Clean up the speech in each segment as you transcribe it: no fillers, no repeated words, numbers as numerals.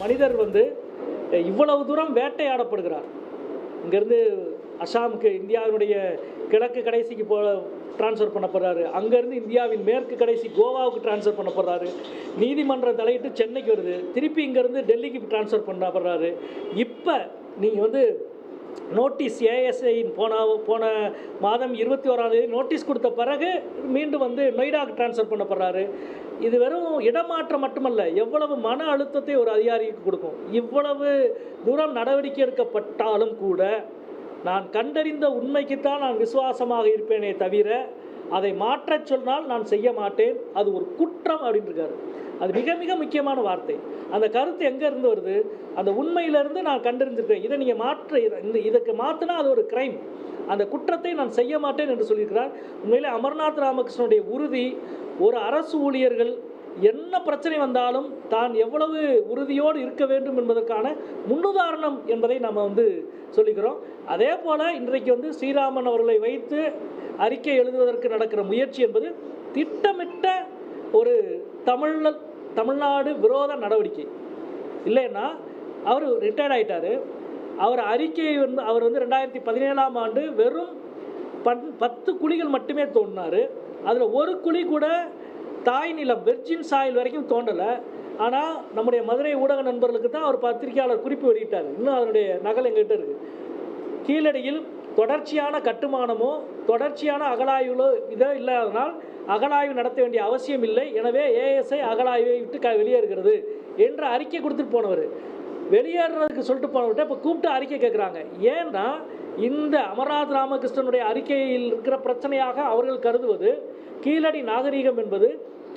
மனிதர் இவ்வளவு தூரம் வேட்டையாடப்படுகிறார். இங்கேருந்து அசாமுக்கு இந்தியாவினுடைய கிழக்கு கடைசிக்கு ட்ரான்ஸ்ஃபர் பண்ணப்படுறாரு. அங்கேருந்து இந்தியாவின் மேற்கு கடைசி கோவாவுக்கு ட்ரான்ஸ்ஃபர் பண்ணப்படுறாரு. நீதிமன்றம் தலையிட்டு சென்னைக்கு வருது. திருப்பி இங்கேருந்து டெல்லிக்கு ட்ரான்ஸ்ஃபர் பண்ணப்படுறாரு. இப்போ நீங்கள் நோட்டீஸ் ஏஎஸ்ஐயின் போன மாதம் 21ஆம் தேதி நோட்டீஸ் கொடுத்த பிறகு மீண்டும் நொய்டாவுக்கு ட்ரான்ஸ்ஃபர் பண்ணப்படுறாரு. இது வெறும் இடமாற்றம் மட்டுமல்ல, எவ்வளவு மன அழுத்தத்தை ஒரு அதிகாரிக்கு கொடுக்கும். இவ்வளவு தூரம் நடவடிக்கை எடுக்கப்பட்டாலும் கூட நான் கண்டறிந்த உண்மைக்குத்தான் நான் விசுவாசமாக இருப்பேனே தவிர அதை மாற்றச் சொன்னால் நான் செய்ய மாட்டேன், அது ஒரு குற்றம் அப்படின்னு இருக்காரு. அது மிக மிக முக்கியமான வார்த்தை. அந்த கருத்து எங்கேருந்து வருது? அந்த உண்மையிலேருந்து நான் கண்டறிஞ்சிருக்கேன். இதை நீங்கள் இதுக்கு மாற்றினா அது ஒரு கிரைம், அந்த குற்றத்தை நான் செய்ய மாட்டேன் என்று சொல்லியிருக்கிறார். உண்மையிலே அமர்நாத் ராமகிருஷ்ணனுடைய உறுதி, ஒரு அரசு ஊழியர்கள் என்ன பிரச்சனை வந்தாலும் தான் எவ்வளவு உறுதியோடு இருக்க வேண்டும் என்பதற்கான முன்னுதாரணம் என்பதை நம்ம சொல்லிக்கிறோம். அதே போல் இன்றைக்கு ஸ்ரீராமன் அவர்களை வைத்து அறிக்கை எழுதுவதற்கு நடக்கிற முயற்சி என்பது திட்டமிட்ட ஒரு தமிழ்நாடு விரோத நடவடிக்கை. இல்லைன்னா அவர் ரிட்டையர்ட் ஆகிட்டார். அவர் அறிக்கையை அவர் 2017ஆம் ஆண்டு வெறும் 10 குழிகள் மட்டுமே தோண்டினார். அதில் ஒரு குழி கூட தாய் நிலம் வெர்ஜின் சாயில் வரைக்கும் தோண்டலை. ஆனால் நம்முடைய மதுரை ஊடக நண்பர்களுக்கு தான் அவர் பத்திரிகையாளர் குறிப்பு வெளியிட்டார். இன்னும் அதனுடைய நகல் எங்கள்கிட்ட இருக்குது. கீழடியில் தொடர்ச்சியான கட்டுமானமோ தொடர்ச்சியான அகழாய்வுகளோ இதோ இல்லாதனால் அகழாய்வு நடத்த வேண்டிய அவசியம் இல்லை, எனவே ஏஎஸ்ஐ அகழாய்வை விட்டு வெளியேறுகிறது என்ற அறிக்கை கொடுத்துட்டு போனவர். வெளியேறதுக்கு சொல்லிட்டு போனவர்கிட்ட இப்போ கூப்பிட்டு அறிக்கை கேட்குறாங்க. ஏன்னா இந்த அமர்நாத் ராமகிருஷ்ணனுடைய அறிக்கையில் இருக்கிற பிரச்சனையாக அவர்கள் கருதுவது கீழடி நாகரீகம் என்பது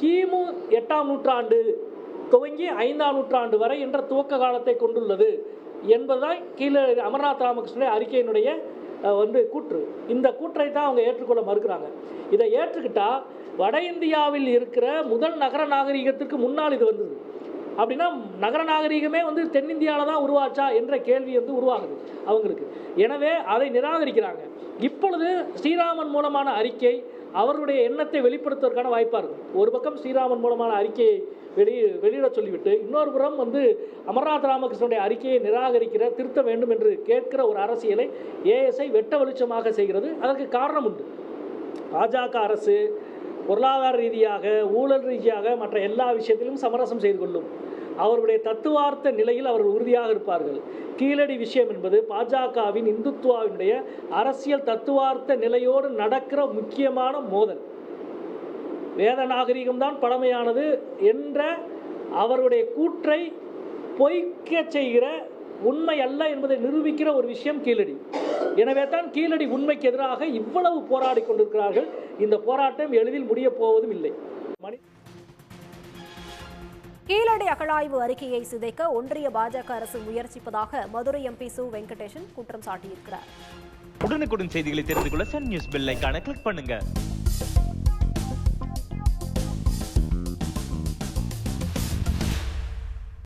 கிமு 8ஆம் நூற்றாண்டு துவங்கி 5ஆம் நூற்றாண்டு வரை என்ற துவக்க காலத்தை கொண்டுள்ளது என்பதுதான் கீழடி அமர்நாத் ராமகிருஷ்ணனுடைய அறிக்கையினுடைய கூற்று. இந்த கூற்றை தான் அவங்க ஏற்றுக்கொள்ள மறுக்கிறாங்க. இதை ஏற்றுக்கிட்டால் வட இந்தியாவில் இருக்கிற முதல் நகர நாகரீகத்திற்கு முன்னால் இது வந்தது. அப்படின்னா நகர நாகரீகமே தென்னிந்தியாவில் தான் உருவாச்சா என்ற கேள்வி உருவாகுது அவங்களுக்கு. எனவே அதை நிராகரிக்கிறாங்க. இப்பொழுது ஸ்ரீராமன் மூலமான அறிக்கை அவர்களுடைய எண்ணத்தை வெளிப்படுத்துவதற்கான வாய்ப்பாக இருக்கும். ஒரு பக்கம் ஸ்ரீராமன் மூலமான அறிக்கையை வெளியிட சொல்லிவிட்டு இன்னொரு புறம் அமர்நாத் ராமகிருஷ்ணனுடைய அறிக்கையை நிராகரிக்கிற திருத்த வேண்டும் என்று கேட்கிற ஒரு அரசியலை ஏஎஸ்ஐ வெட்ட வெளிச்சமாக செய்கிறது. அதற்கு காரணம் உண்டு. பாஜக அரசு பொருளாதார ரீதியாக ஊழல் ரீதியாக மற்ற எல்லா விஷயத்திலும் சமரசம் செய்து கொள்ளும். அவருடைய தத்துவார்த்த நிலையில் அவர்கள் உறுதியாக இருப்பார்கள். கீழடி விஷயம் என்பது பாஜகவின் இந்துத்துவாவினுடைய அரசியல் தத்துவார்த்த நிலையோடு நடக்கிற முக்கியமான மோதல். வேத நாகரிகம்தான் பழமையானது என்ற அவருடைய கூற்றை பொய்க்க செய்கிற உண்மை அல்ல என்பதை நிரூபிக்கிற ஒரு விஷயம் கீழடி. எனவே தான் கீழடி உண்மைக்கு எதிராக இவ்வளவு போராடி கொண்டிருக்கிறார்கள். இந்த போராட்டம் எளிதில் முடிய போவதும் இல்லை. கீழடி அகழாய்வு அறிக்கையை சிதைக்க ஒன்றிய பாஜக அரசு முயற்சிப்பதாக மதுரை எம்பி சு வெங்கடேசன் குற்றம் சாட்டியிருக்கிறார். உடனுக்குடன் செய்திகளை தெரிந்து கொள்ள சன் நியூஸ் பெல் ஐகானை கிளிக் பண்ணுங்க.